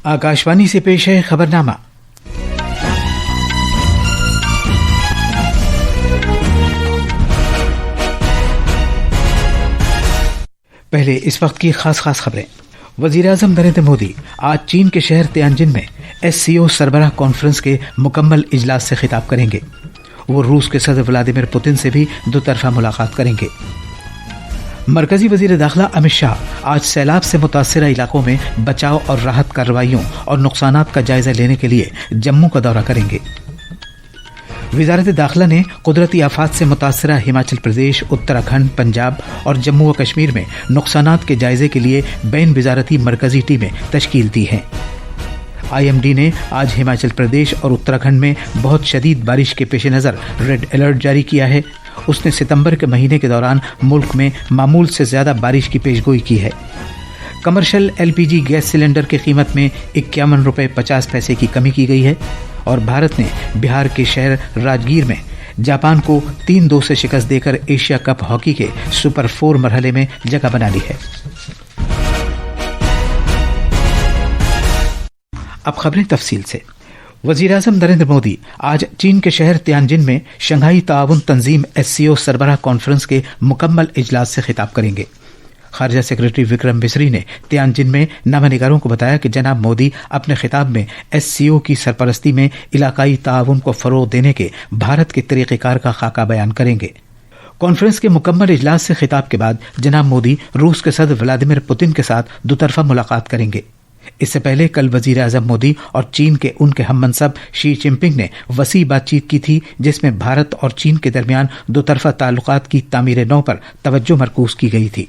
आकाशवाणी से पेश है खबरनामा। पहले इस वक्त की खास खबरें। वजीर-ए-आज़म नरेंद्र मोदी आज चीन के शहर तियानजिन में SCO सरबराह कॉन्फ्रेंस के मुकम्मल इजलास से खिताब करेंगे। वो रूस के सदर व्लादिमीर पुतिन से भी दोतरफा मुलाकात करेंगे। मरकजी वजीर दाखिला अमित शाह आज सैलाब से मुतासरा इलाकों में बचाव और राहत कार्रवाइयों और नुकसानात का जायजा लेने के लिए जम्मू का दौरा करेंगे। वजारत दाखिला ने कुदरती आफात से मुतासरा हिमाचल प्रदेश, उत्तराखंड, पंजाब और जम्मू व कश्मीर में नुकसानात के जायजे के लिए बैन वजारती मरकजी टीमें तश्कील दी हैं। IMD ने आज हिमाचल प्रदेश और उत्तराखंड में बहुत शदीद बारिश के पेश नज़र रेड अलर्ट जारी किया है। उसने सितंबर के महीने के दौरान मुल्क में मामूल से ज़्यादा बारिश की पेशगोई की है। कमर्शियल LPG गैस सिलेंडर की कीमत में 51 रुपये 50 पैसे की कमी की गई है और भारत ने बिहार के शहर राजगीर में जापान को 3-2 से शिकस्त देकर एशिया कप हॉकी के सुपर 4 मरहले में जगह बना ली है। अब खबरें तफसील से। वज़ीर-ए-आज़म नरेंद्र मोदी आज चीन के शहर तियानजिन में शंघाई ताउन तंजीम SCO सरबराह कॉन्फ्रेंस के मुकम्मल इजलास से खिताब करेंगे। खारजा सेक्रेटरी विक्रम मिस्री ने तियानजिन में नवानिगारों को बताया कि जनाब मोदी अपने खिताब में SCO की सरपरस्ती में इलाकाई ताउन को फरोग देने के भारत के तरीक़ेकार का खाका बयान करेंगे। कॉन्फ्रेंस के मुकम्मल इजलास से खिताब के बाद जनाब मोदी रूस के सदर व्लादिमीर पुतिन के साथ दोतरफा मुलाकात करेंगे। इससे पहले कल वज़ीर-ए-आज़म मोदी और चीन के उनके हममनसब शी जिनपिंग ने वसी बातचीत की थी, जिसमें भारत और चीन के दरमियान दोतरफा ताल्लुकात की तामीर नौ पर तवज्जो मरकूज की गई थी।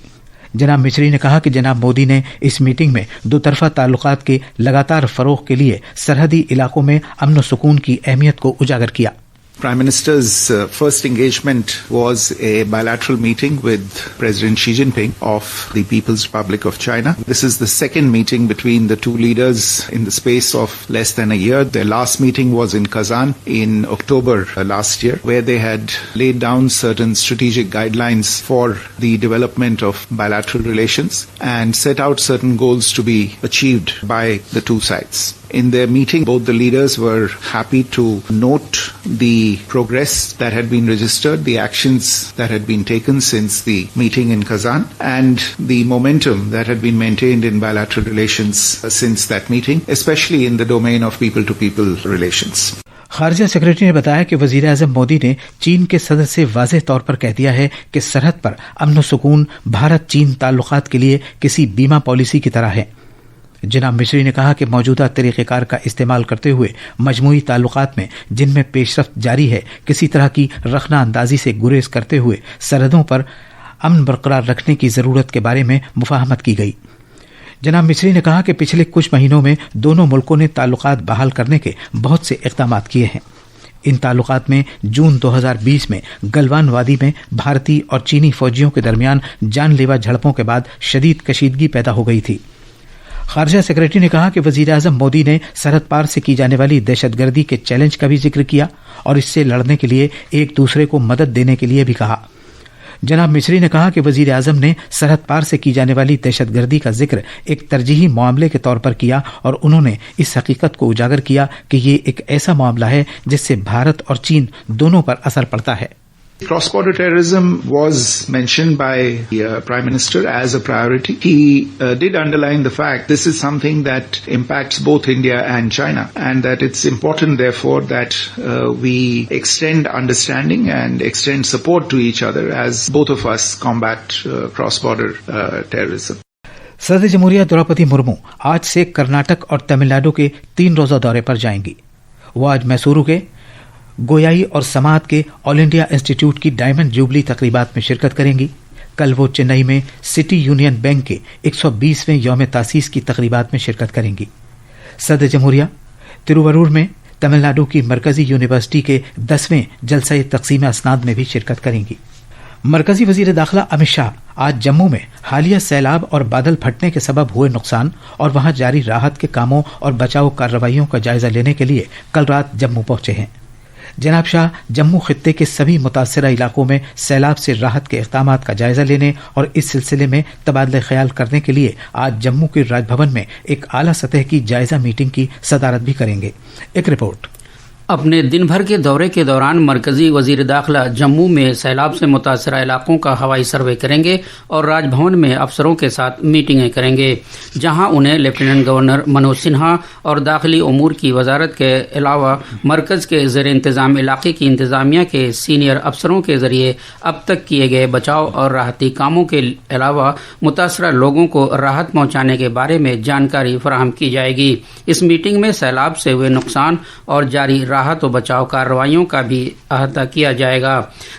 जनाब मिस्री ने कहा कि जनाब मोदी ने इस मीटिंग में दोतरफा ताल्लुकात के लगातार फरोग के लिए सरहदी इलाकों में अमन व सुकून की अहमियत को उजागर किया। Prime Minister's first engagement was a bilateral meeting with President Xi Jinping of the People's Republic of China. This is the second meeting between the two leaders in the space of less than a year. Their last meeting was in Kazan in October last year, where they had laid down certain strategic guidelines for the development of bilateral relations and set out certain goals to be achieved by the two sides. In their meeting, both the leaders were happy to note the progress that had been registered, the actions that had been taken since the meeting in Kazan, and the momentum that had been maintained in bilateral relations since that meeting, especially in the domain of people-to-people relations. खारजा secretary ने बताया कि वज़ीर-ए-आज़म मोदी ने चीन के सदर से वाज़ेह तौर पर कह दिया है कि सरहद पर अमन व सुकून भारत चीन ताल्लुकात के लिए किसी बीमा पॉलिसी की तरह है। जनाब मिस्री ने कहा कि मौजूदा तरीक़ेकार का इस्तेमाल करते हुए मजमूई ताल्लुकात में जिनमें पेशरफ्त जारी है, किसी तरह की रखना अंदाजी से गुरेज करते हुए सरहदों पर अमन बरकरार रखने की ज़रूरत के बारे में मुफाहमत की गई। जनाब मिस्री ने कहा कि पिछले कुछ महीनों में दोनों मुल्कों ने ताल्लुकात बहाल करने के बहुत से इक़दामात किए हैं। इन ताल्लुकात में जून 2020 में गलवान वादी में भारतीय और चीनी फौजियों के दरमियान जानलेवा झड़पों के बाद शदीद कशीदगी पैदा हो गई थी। खारजा सेक्रेटरी ने कहा कि वज़ीर-ए-आज़म मोदी ने सरहद पार से की जाने वाली दहशतगर्दी के चैलेंज का भी जिक्र किया और इससे लड़ने के लिए एक दूसरे को मदद देने के लिए भी कहा। जनाब मिस्री ने कहा कि वज़ीर-ए-आज़म ने सरहद पार से की जाने वाली दहशतगर्दी का जिक्र एक तरजीही मामले के तौर पर किया और उन्होंने इस हकीकत को उजागर किया कि ये एक ऐसा मामला है जिससे भारत और चीन दोनों पर असर पड़ता है। Cross-border terrorism was mentioned by the Prime Minister as a priority. He did underline the fact this is something that impacts both India and China, and that it's important, therefore, that we extend understanding and extend support to each other as both of us combat cross-border terrorism. सदर जमहूरिया द्रौपदी मुर्मू आज से कर्नाटक और तमिलनाडु के 3 रोजा दौरे पर जाएंगी। वो आज मैसूरू के गोयाई और समात के ऑल इंडिया इंस्टीट्यूट की डायमंड जुबली तकरीबात में शिरकत करेंगी। कल वो चेन्नई में सिटी यूनियन बैंक के 120वें यौम तासीस की तकरीबात में शिरकत करेंगी। सदर जमहूरिया तिरुवरूर में तमिलनाडु की मरकजी यूनिवर्सिटी के 10वें जलसा तकसीम असनाद में भी शिरकत करेंगी। मरकजी वजीर दाखिला अमित शाह आज जम्मू में हालिया सैलाब और बादल फटने के सबब हुए नुकसान और वहां जारी राहत के कामों और बचाव कार्रवाइयों का जायजा लेने के लिए कल रात जम्मू पहुंचे हैं। जनाब शाह जम्मू खित्ते के सभी मुतासरा इलाकों में सैलाब से राहत के इक़दामात का जायजा लेने और इस सिलसिले में तबादला ख्याल करने के लिए आज जम्मू के राजभवन में एक आला सतह की जायजा मीटिंग की सदारत भी करेंगे। एक रिपोर्ट। अपने दिन भर के दौरे के दौरान मरकजी वजीर दाखिला जम्मू में सैलाब से मुतासरा इलाकों का हवाई सर्वे करेंगे और राजभवन में अफसरों के साथ मीटिंगें करेंगे, जहां उन्हें लेफ्टिनेंट गवर्नर मनोज सिन्हा और दाखिली उमूर की वजारत के अलावा मरकज के ज़ेर इंतज़ाम इलाके की इंतज़ामिया के सीनियर अफसरों के ज़रिए अब तक किए गए बचाव और राहती कामों के अलावा मुतासरा लोगों को राहत पहुँचाने के बारे में जानकारी फराहम की जाएगी। इस मीटिंग में सैलाब से हुए नुकसान और जारी राहत और बचाव कार्रवाइयों का भी अहाता किया जाएगा।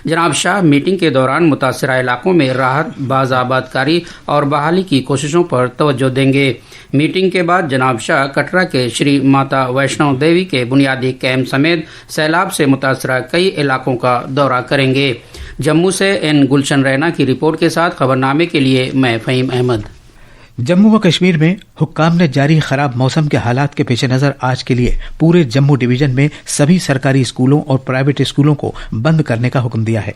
जनाब शाह मीटिंग के दौरान मुतासरा इलाकों में राहत, बाज़ाबादकारी और बहाली की कोशिशों पर तवज्जो देंगे। मीटिंग के बाद जनाब शाह कटरा के श्री माता वैष्णो देवी के बुनियादी कैंप समेत सैलाब से मुतासरा कई इलाकों का दौरा करेंगे। जम्मू से एन गुलशन रैना की रिपोर्ट के साथ खबरनामे के लिए मैं फ़हीम अहमद। जम्मू व कश्मीर में हुक्काम ने जारी खराब मौसम के हालात के पेश नज़र आज के लिए पूरे जम्मू डिवीजन में सभी सरकारी स्कूलों और प्राइवेट स्कूलों को बंद करने का हुक्म दिया है।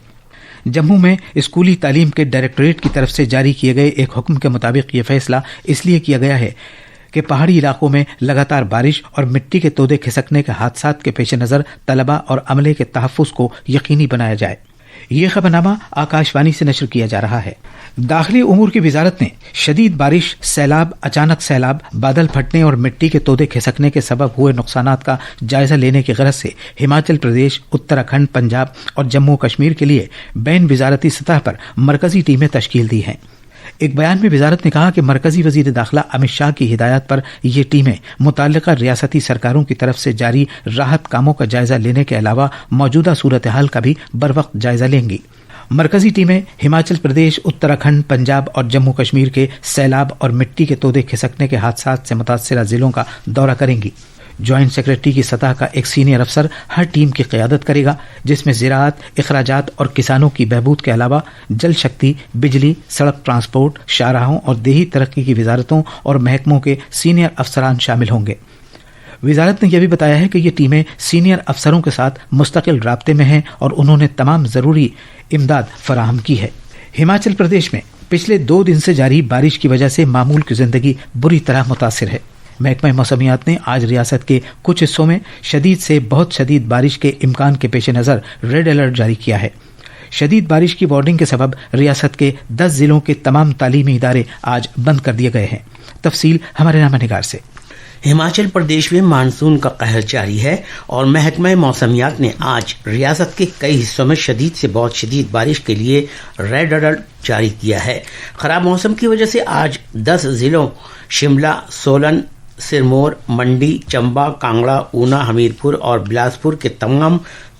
जम्मू में स्कूली तालीम के डायरेक्टोरेट की तरफ से जारी किए गए एक हुक्म के मुताबिक ये फैसला इसलिए किया गया है कि पहाड़ी इलाकों में लगातार बारिश और मिट्टी के तोदे खिसकने के हादसात के पेश नज़र तलबा और अमले के तहफ़्फ़ुज़ को यकीनी बनाया जाए। ये खबरनामा आकाशवाणी से नशर किया जा रहा है। दाखिली उमूर की वजारत ने शदीद बारिश, सैलाब, अचानक सैलाब, बादल फटने और मिट्टी के तोदे खिसकने के सबब हुए नुकसानात का जायजा लेने की गरज से हिमाचल प्रदेश, उत्तराखंड, पंजाब और जम्मू कश्मीर के लिए बैन वजारती सतह पर मरकजी टीमें तश्कील दी हैं। एक बयान में वजारत ने कहा कि मरकजी वजीर दाखिला अमित शाह की हिदायत पर ये टीमें मुतल्लिका रियासती सरकारों की तरफ से जारी राहत कामों का जायजा लेने के अलावा मौजूदा सूरत हाल का भी बरवक्त जायजा लेंगी। मरकजी टीमें हिमाचल प्रदेश, उत्तराखंड, पंजाब और जम्मू कश्मीर के सैलाब और मिट्टी के तोदे खिसकने के हादसात से मुतासरा जिलों का दौरा करेंगी। ज्वाइंट सेक्रेटरी की सतह का एक सीनियर अफसर हर टीम की क़यादत करेगा, जिसमें ज़राअत, इखराजात और किसानों की बहबूद के अलावा जल शक्ति, बिजली, सड़क ट्रांसपोर्ट, शाहराहों और देही तरक्की की वजारतों और महकमों के सीनियर अफसरान शामिल होंगे। वजारत ने यह भी बताया है कि ये टीमें सीनियर अफसरों के साथ मुस्तकिल राब्ते में हैं और उन्होंने तमाम ज़रूरी इमदाद फराहम की है। हिमाचल प्रदेश में पिछले 2 दिन से जारी बारिश की वजह से मामूल की ज़िंदगी बुरी तरह मुतासिर है। महकमा मौसमियात ने आज रियासत के कुछ हिस्सों में शदीद से बहुत शदीद बारिश के इम्कान के पेश नज़र रेड अलर्ट जारी किया है। शदीद बारिश की वार्निंग के सबब रियासत के 10 जिलों के तमाम तालीमी इदारे आज बंद कर दिए गए हैं। तफसील हमारे नामानिगार से। हिमाचल प्रदेश में मानसून का कहर जारी है और महकमा मौसमियात ने आज रियासत के कई हिस्सों में शदीद से बहुत शदीद बारिश के लिए रेड अलर्ट जारी किया है। खराब मौसम की वजह से आज 10 जिलों शिमला, सोलन, सिरमौर, मंडी, चंबा, कांगड़ा, ऊना, हमीरपुर और बिलासपुर के तमाम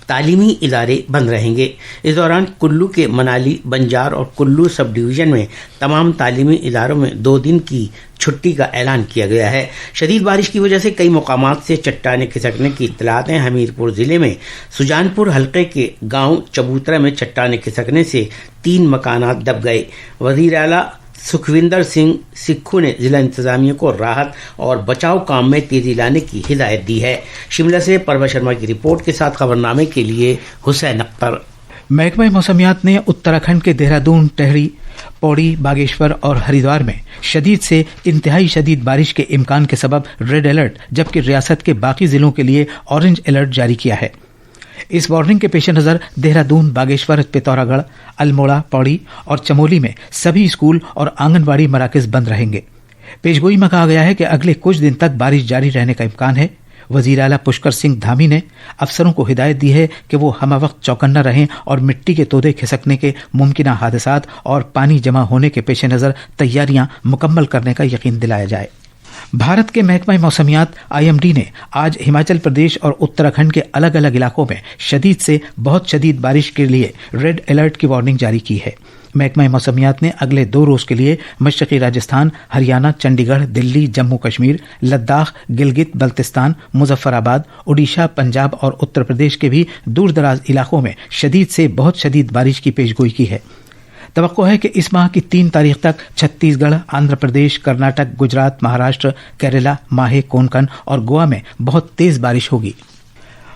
तालीमी इदारे बंद रहेंगे। इस दौरान कुल्लू के मनाली, बंजार और कुल्लू सब डिवीजन में तमाम तालीमी इदारों में 2 दिन की छुट्टी का ऐलान किया गया है। शदीद बारिश की वजह से कई मकामात से चट्टानें खिसकने की इत्तलात हैं। हमीरपुर जिले में सुजानपुर हल्के के गांव चबूतरा में चट्टानें खिसकने से 3 मकानात दब गए। वजीर आला सुखविंदर सिंह सिक्खू ने जिला इंतजामिया को राहत और बचाव काम में तेजी लाने की हिदायत दी है। शिमला से परवा शर्मा की रिपोर्ट के साथ खबरनामे के लिए हुसैन अख्तर। महकमा मौसमियात ने उत्तराखंड के देहरादून, टेहरी, पौड़ी, बागेश्वर और हरिद्वार में शदीद से इंतहाई शदीद बारिश के इम्कान के सबब रेड अलर्ट जबकि रियासत के बाकी जिलों के लिए ऑरेंज अलर्ट जारी किया है। इस वार्निंग के पेश नज़र देहरादून, बागेश्वर, पिथौरागढ़, अल्मोड़ा, पौड़ी और चमोली में सभी स्कूल और आंगनबाड़ी मराकज़ बंद रहेंगे। पेशगोई में कहा गया है कि अगले कुछ दिन तक बारिश जारी रहने का इम्कान है। वजीर आला पुष्कर सिंह धामी ने अफसरों को हिदायत दी है कि वो हम वक्त चौकन्ना रहें और मिट्टी के तोदे खिसकने के मुमकिन हादसात और पानी जमा होने के पेश नज़र तैयारियां मुकम्मल करने का यकीन दिलाया जाए। भारत के महकमा मौसमियात IMD ने आज हिमाचल प्रदेश और उत्तराखंड के अलग अलग इलाकों में शदीद से बहुत शदीद बारिश के लिए रेड अलर्ट की वार्निंग जारी की है। महकमा मौसमियात ने अगले 2 रोज के लिए मशरक़ी राजस्थान, हरियाणा, चंडीगढ़, दिल्ली, जम्मू कश्मीर, लद्दाख, गिलगित बल्तिस्तान, मुजफ्फराबाद, ओडिशा, पंजाब और उत्तर प्रदेश के भी दूर दराज इलाकों में शदीद से बहुत शदीद बारिश की पेशगोई की है। तवक्को है कि इस माह की 3 तारीख तक छत्तीसगढ़, आंध्र प्रदेश, कर्नाटक, गुजरात, महाराष्ट्र, केरला, माहे, कोंकण और गोवा में बहुत तेज बारिश होगी।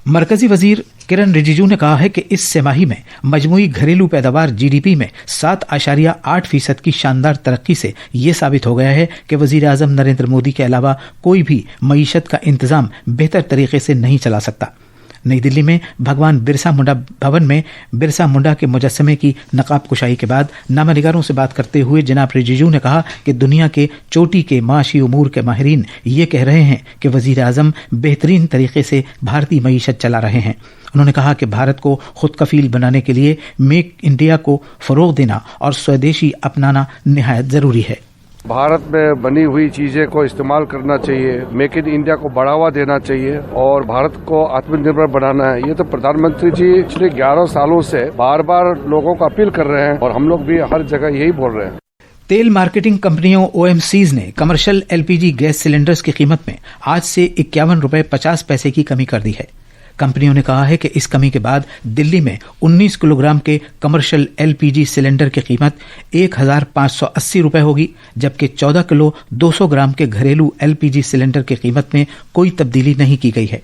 मरकजी वजीर किरण रिजिजू ने कहा है कि इस तिमाही में मजमूई घरेलू पैदावार GDP में 7.8% की शानदार तरक्की से ये साबित हो गया है कि वजीर आजम नरेंद्र मोदी के अलावा कोई भी मईशत का इंतजाम बेहतर तरीके से नहीं चला सकता। नई दिल्ली में भगवान बिरसा मुंडा भवन में बिरसा मुंडा के मुजस्समे की नकाब कुशाई के बाद नामानिगारों से बात करते हुए जनाब रिजिजू ने कहा कि दुनिया के चोटी के माशी उमूर के माहिरीन ये कह रहे हैं कि वजीर आजम बेहतरीन तरीके से भारतीय मईशत चला रहे हैं। उन्होंने कहा कि भारत को खुद कफील बनाने के लिए मेक इंडिया को फरोग देना और स्वदेशी अपनाना निहायत जरूरी है। भारत में बनी हुई चीजें को इस्तेमाल करना चाहिए, मेक इन इंडिया को बढ़ावा देना चाहिए और भारत को आत्मनिर्भर बनाना है। ये तो प्रधानमंत्री जी पिछले 11 सालों से बार बार लोगों को अपील कर रहे हैं और हम लोग भी हर जगह यही बोल रहे हैं। तेल मार्केटिंग कंपनियों OMCs ने कमर्शियल LPG गैस सिलेंडर्स की कीमत में आज से 51 रुपये 50 पैसे की कमी कर दी है। कंपनियों ने कहा है कि इस कमी के बाद दिल्ली में 19 किलोग्राम के कमर्शियल LPG सिलेंडर की कीमत 1,580 रुपये होगी, जबकि 14 किलो 200 ग्राम के घरेलू LPG सिलेंडर की कीमत में कोई तब्दीली नहीं की गई है।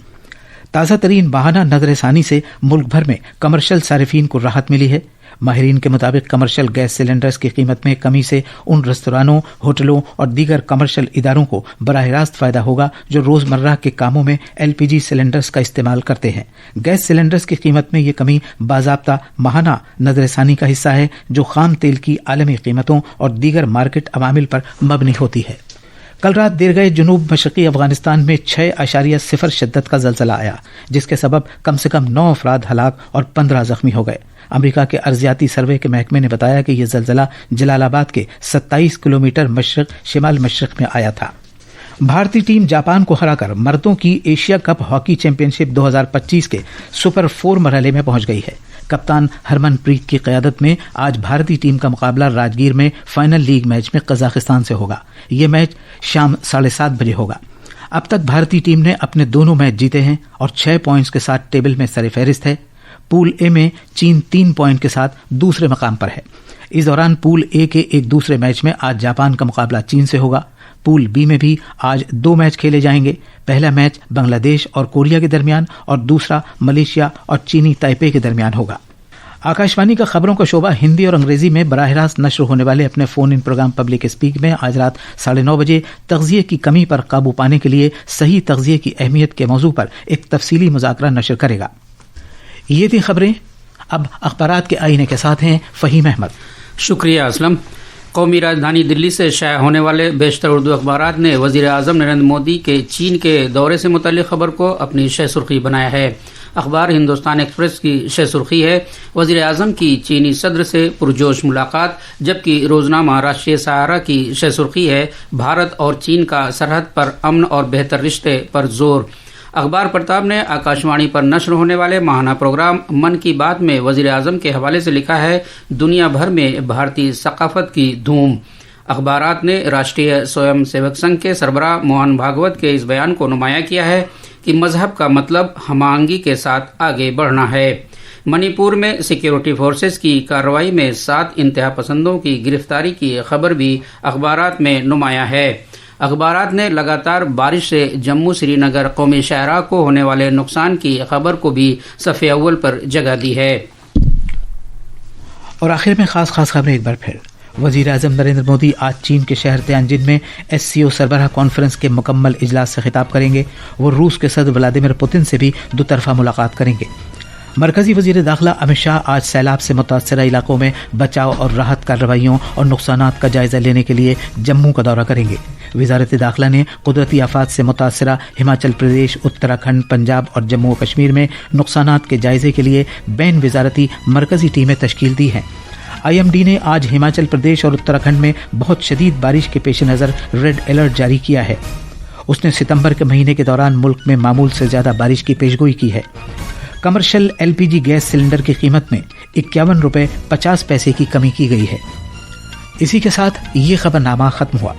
ताज़ा तरीन बहाना नजरसानी से मुल्क भर में कमर्शियल सारिफीन को राहत मिली है। माहिरीन के मुताबिक कमर्शियल गैस सिलेंडर्स की कीमत में कमी से उन रेस्तरानों, होटलों और दीगर कमर्शियल इदारों को बराह रास्त फायदा होगा जो रोजमर्रा के कामों में LPG सिलेंडर्स का इस्तेमाल करते हैं। गैस सिलेंडर्स की कीमत में ये कमी बाज़ाब्ता माहाना नजरसानी का हिस्सा है जो खाम तेल की आलमी कीमतों और दीगर मार्केट अवामिल पर मबनी होती है। कल रात देर गए जनूब मशरकी अफगानिस्तान में 6.0 शिद्दत का जलजला आया, जिसके सबब कम से कम 9 अफराद हलाक और 15 जख्मी हो गए। अमेरिका के अर्जियाती सर्वे के महकमे ने बताया कि यह जलजला जलालाबाद के 27 किलोमीटर मशरक शिमाल मशरक में आया था। भारतीय टीम जापान को हराकर मर्दों की एशिया कप हॉकी चैंपियनशिप 2025 के सुपर 4 मरहले में पहुंच गई है। कप्तान हरमनप्रीत की क़यादत में आज भारतीय टीम का मुकाबला राजगीर में फाइनल लीग मैच में कजाकिस्तान से होगा। यह मैच शाम 7:30 बजे होगा। अब तक भारतीय टीम ने अपने दोनों मैच जीते हैं और 6 पॉइंट्स के साथ टेबल में सरफहरिस्त है। पूल ए में चीन 3 पॉइंट के साथ दूसरे मकाम पर है। इस दौरान पूल ए के एक दूसरे मैच में आज जापान का मुकाबला चीन से होगा। पूल बी में भी आज 2 मैच खेले जाएंगे। पहला मैच बांग्लादेश और कोरिया के दरमियान और दूसरा मलेशिया और चीनी ताइपे के दरमियान होगा। आकाशवाणी का खबरों का शोबा हिंदी और अंग्रेजी में बराह रास्त नश्र होने वाले अपने phone in program public speak में आज रात 9:30 बजे तग़ज़िये की कमी पर काबू पाने के लिए सही तग़ज़िये की अहमियत के मौजू पर एक तफसीली मुज़ाकरा नशर करेगा। ये थी खबरें। अब अखबारात के आईने के साथ हैं फ़हीम अहमद। शुक्रिया असलम। कौमी राजधानी दिल्ली से शाया होने वाले बेशतर उर्दू अखबारात ने वज़ीर आज़म नरेंद्र मोदी के चीन के दौरे से मुतल्लिक़ खबर को अपनी शह सुर्खी बनाया है। अखबार हिंदुस्तान एक्सप्रेस की शह सुर्खी है वज़ीर आज़म की चीनी सदर से पुरजोश मुलाकात, जबकि रोजनामा राष्ट्रीय सहारा की शह सुर्खी है भारत और चीन का सरहद पर अमन और बेहतर रिश्ते पर जोर। अखबार प्रताप ने आकाशवाणी पर नश्र होने वाले माहाना प्रोग्राम मन की बात में वज़ीर आज़म के हवाले से लिखा है दुनिया भर में भारतीय सकाफत की धूम। अखबारात ने राष्ट्रीय स्वयं सेवक संघ के सरबराह मोहन भागवत के इस बयान को नुमाया किया है कि मजहब का मतलब हमांगी के साथ आगे बढ़ना है। मणिपुर में सिक्योरिटी फोर्सेस की कार्रवाई में 7 इंतहा पसंदों की गिरफ्तारी की खबर भी अखबारात में नुमाया है। अखबारात ने लगातार बारिश से जम्मू श्रीनगर कौमी शाहराह को होने वाले नुकसान की खबर को भी सफ़े अव्वल पर जगह दी है। और आखिर में खास खबरें एक बार फिर। वज़ीर आज़म नरेंद्र मोदी आज चीन के शहर तियानजिन में SCO सरबराह कॉन्फ्रेंस के मुकम्मल इजलास से खिताब करेंगे। वो रूस के सदर व्लादिमीर पुतिन से भी दोतरफा मुलाकात करेंगे। मरकजी वज़ीर दाखिला अमित शाह आज सैलाब से मुतासरा इलाकों में बचाव और राहत कार्रवाइयों और नुकसानात का जायजा लेने के लिए जम्मू का दौरा करेंगे। वज़ारत दाखिला ने कुदरती आफात से मुतासरा हिमाचल प्रदेश, उत्तराखंड, पंजाब और जम्मू व कश्मीर में नुकसानात के जायजे के लिए बैन वज़ारती मरकजी टीमें तश्कील दी हैं। IMD ने आज हिमाचल प्रदेश और उत्तराखंड में बहुत शदीद बारिश के पेश नज़र रेड अलर्ट जारी किया है। उसने सितंबर के महीने के दौरान मुल्क में मामूल से ज़्यादा बारिश की पेशगोई की है। कमर्शियल LPG गैस सिलेंडर की कीमत में 51 रुपये 50 पैसे की कमी की गई है। इसी के साथ ये खबरनामा खत्म हुआ।